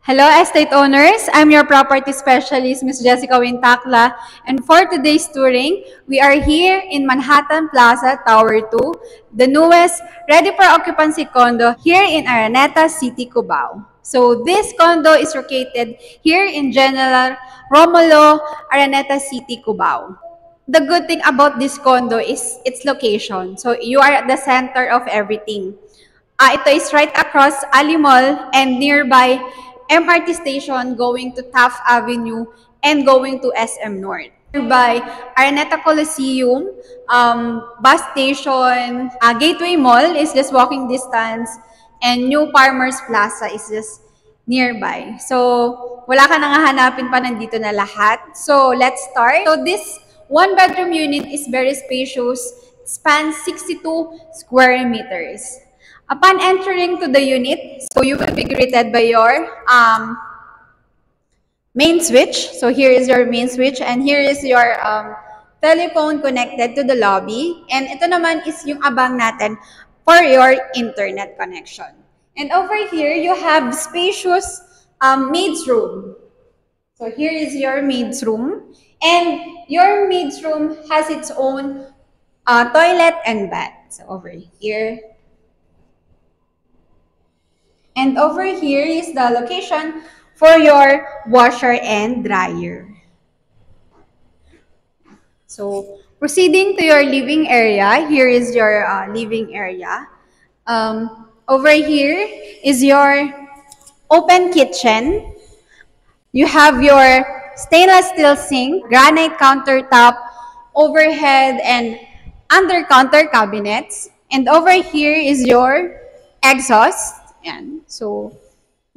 Hello, estate owners. I'm your property specialist, Ms. Jessica Wintakla. And for today's touring, we are here in Manhattan Plaza, Tower 2, the newest ready for occupancy condo here in Araneta City, Cubao. So this condo is located here in General Romulo, Araneta City, Cubao. The good thing about this condo is its location. So you are at the center of everything. Ito is right across Ali Mall and nearby MRT station going to Taft Avenue and going to SM North. Nearby Araneta Coliseum, bus station, Gateway Mall is just walking distance, and New Farmers Plaza is just nearby. So, wala ka nang hahanapin pa, nandito na lahat. So, let's start. So, this one-bedroom unit is very spacious, spans 62 square meters. Upon entering to the unit, so you will be greeted by your main switch. So here is your main switch and here is your telephone connected to the lobby. And ito naman is yung abang natin for your internet connection. And over here, you have spacious maid's room. So here is your maid's room. And your maid's room has its own toilet and bath. So over here. And over here is the location for your washer and dryer. So, proceeding to your living area, here is your living area. Over here is your open kitchen. You have your stainless steel sink, granite countertop, overhead and under counter cabinets. And over here is your exhaust. Yan. So,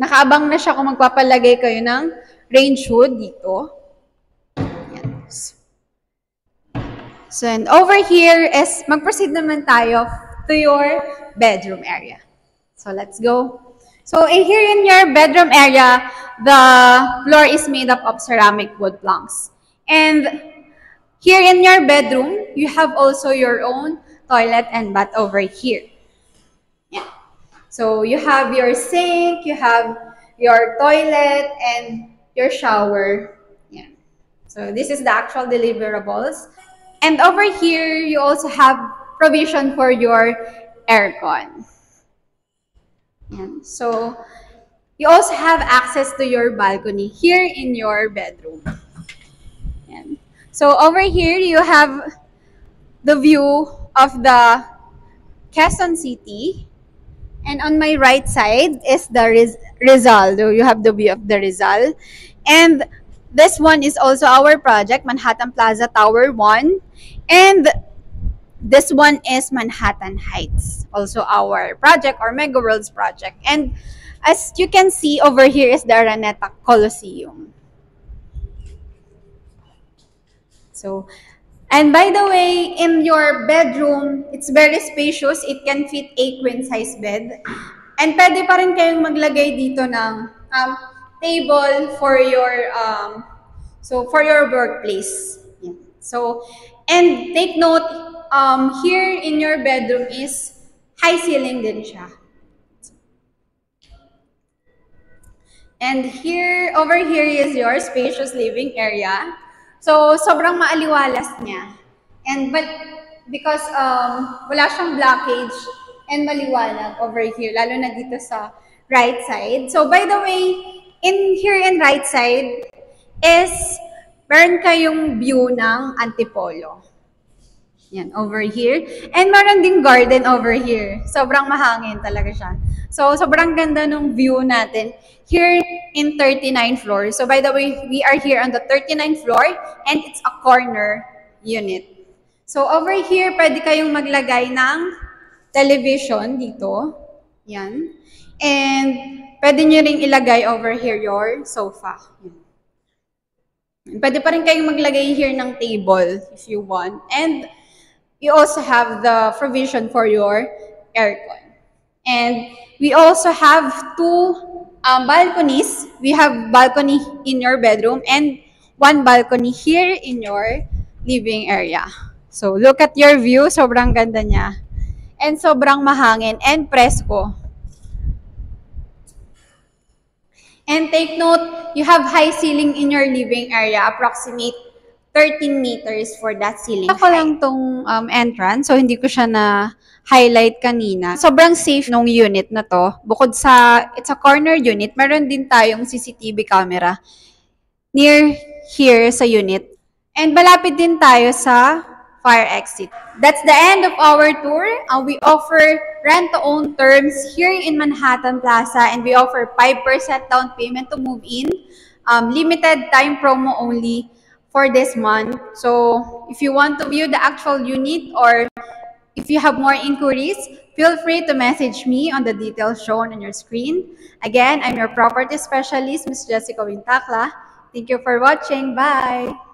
nakaabang na siya kung magpapalagay kayo ng range hood dito. Yan. So, and over here is, mag-proceed naman tayo to your bedroom area. So, let's go. So, here in your bedroom area, the floor is made up of ceramic wood planks. And here in your bedroom, you have also your own toilet and bath over here. So you have your sink, you have your toilet, and your shower. Yeah. So this is the actual deliverables. And over here, you also have provision for your aircon. Yeah. So you also have access to your balcony here in your bedroom. Yeah. So over here, you have the view of the Quezon City. And on my right side is the Rizal. You have the view of the Rizal. And this one is also our project, Manhattan Plaza Tower 1. And this one is Manhattan Heights, also our project or Mega Worlds project. And as you can see, over here is the Araneta Coliseum. So, and by the way, in your bedroom, it's very spacious. It can fit a queen-size bed. And pwede pa rin kayong maglagay dito ng table for your for your workplace. Yeah. So, and take note, here in your bedroom is high ceiling din siya. And here, over here is your spacious living area. So, sobrang maaliwalas niya. And, but, because wala siyang blockage and maliwanag over here, lalo na dito sa right side. So, by the way, in here in right side is, meron kayong view ng Antipolo. Yan, over here. And meron ding garden over here. Sobrang mahangin talaga siya. So, sobrang ganda ng view natin here in 39th floor. So, by the way, we are here on the 39th floor and it's a corner unit. So, over here, pwede kayong maglagay ng television dito. Yan. And, pwede nyo ring ilagay over here your sofa. Yan. Pwede pa rin kayong maglagay here ng table if you want. And, you also have the provision for your aircon. And we also have two balconies. We have balcony in your bedroom and one balcony here in your living area. So look at your view. Sobrang ganda niya. And sobrang mahangin and presko. And And take note, you have high ceiling in your living area, approximate 13 meters for that ceiling height. Ako lang tong entrance, so hindi ko siya na-highlight kanina. Sobrang safe nung unit na to. Bukod sa, it's a corner unit, meron din tayong CCTV camera near here sa unit. And malapit din tayo sa fire exit. That's the end of our tour. We offer rent-to-own terms here in Manhattan Plaza, and we offer 5% down payment to move in. Limited time promo only for this month. So if you want to view the actual unit or if you have more inquiries, feel free to message me on the details shown on your screen. Again, I'm your property specialist, Ms. Jessica Wintacla. Thank you for watching. Bye!